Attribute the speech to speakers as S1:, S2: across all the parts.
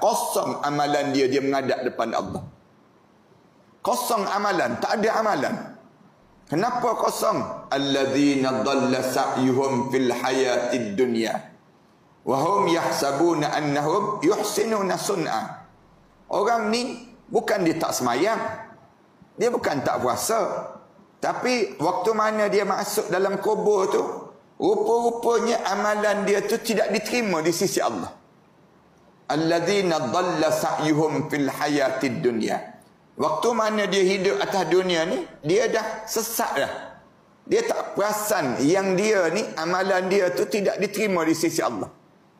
S1: kosong amalan dia, dia menghadap depan Allah. Kosong amalan, tak ada amalan. Kenapa kosong? Alladzina dhalla sa'yuhum fil hayatid dunya wa hum yahsabuna annahum yuhsinuna sun'a. Orang ni bukan dia tak semayang, dia bukan tak puasa, tapi waktu mana dia masuk dalam kubur tu, rupa-rupanya amalan dia tu tidak diterima di sisi Allah. Alladzina dhalla sa'yuhum fil hayatid dunya. Waktu mana dia hidup atas dunia ni, dia dah sesat dah. Dia tak perasan yang dia ni, amalan dia tu tidak diterima di sisi Allah.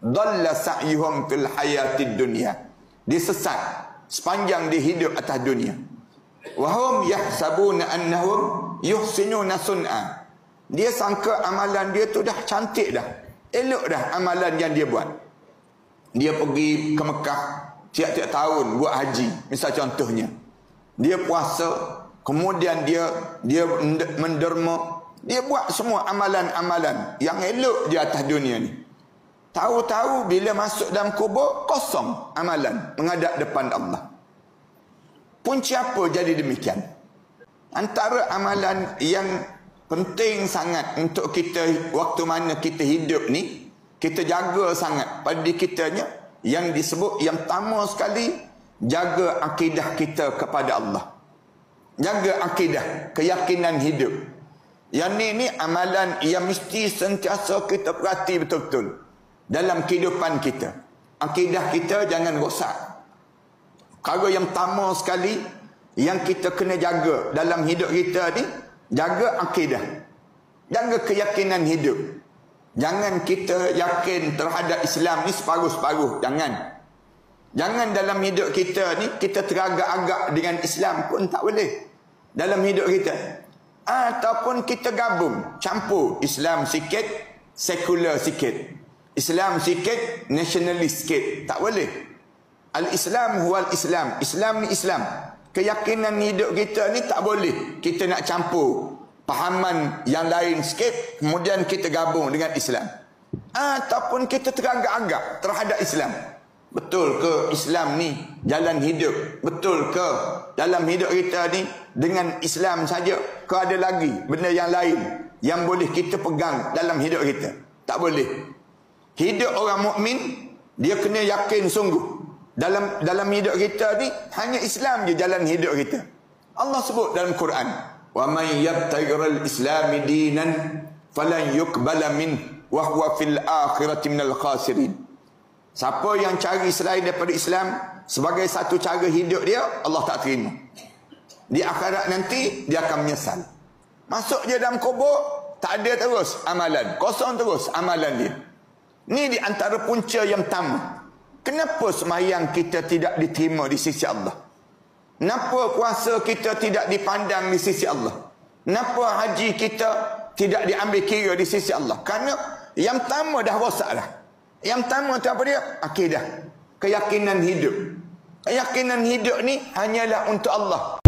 S1: Dhalla sa'yuhum fil hayatid dunya. Dia sesat sepanjang dia hidup atas dunia. Wa hum yahsabuna annahum yuhsinuna sun'a. Dia sangka amalan dia tu dah cantik dah, elok dah amalan yang dia buat. Dia pergi ke Mekah tiap-tiap tahun buat haji, misal contohnya. Dia puasa, kemudian dia menderma, dia buat semua amalan-amalan yang elok di atas dunia ni. Tahu-tahu bila masuk dalam kubur, kosong amalan menghadap depan Allah. Punca apa jadi demikian? Antara amalan yang penting sangat untuk kita waktu mana kita hidup ni, kita jaga sangat pada diri kitanya, yang disebut yang pertama sekali, jaga akidah kita kepada Allah. Jaga akidah, keyakinan hidup. Yang ni amalan yang mesti sentiasa kita perhati betul-betul dalam kehidupan kita. Akidah kita jangan rosak. Perkara yang pertama sekali yang kita kena jaga dalam hidup kita ni, jaga akidah. Jaga keyakinan hidup. Jangan kita yakin terhadap Islam ni separuh-separuh. Jangan dalam hidup kita ni, kita teragak-agak dengan Islam pun tak boleh. Dalam hidup kita. Ataupun kita gabung, campur. Islam sikit, sekular sikit. Islam sikit, nasionalis sikit. Tak boleh. Al-Islam huwal Islam. Islam ni Islam. Keyakinan hidup kita ni tak boleh kita nak campur pahaman yang lain sikit, kemudian kita gabung dengan Islam. Ataupun kita teragak-agak terhadap Islam. Betul ke Islam ni jalan hidup? Betul ke dalam hidup kita ni dengan Islam saja? Ke ada lagi benda yang lain yang boleh kita pegang dalam hidup kita? Tak boleh. Hidup orang mukmin, dia kena yakin sungguh dalam hidup kita ni hanya Islam je jalan hidup kita. Allah sebut dalam Quran, wa may yabtaghiral islami dinan falan yuqbala min wa huwa fil akhirati minal khasirin. Siapa yang cari selain daripada Islam sebagai satu cara hidup dia, Allah tak terima. Di akhirat nanti dia akan menyesal. Masuk je dalam kubur, tak ada terus amalan, kosong terus amalan dia. Ni di antara punca yang pertama. Kenapa sembahyang kita tidak diterima di sisi Allah? Kenapa puasa kita tidak dipandang di sisi Allah? Kenapa haji kita tidak diambil kira di sisi Allah? Kerana yang pertama dah rosak dah. Yang pertama tu apa dia? Akidah. Keyakinan hidup. Keyakinan hidup ni hanyalah untuk Allah.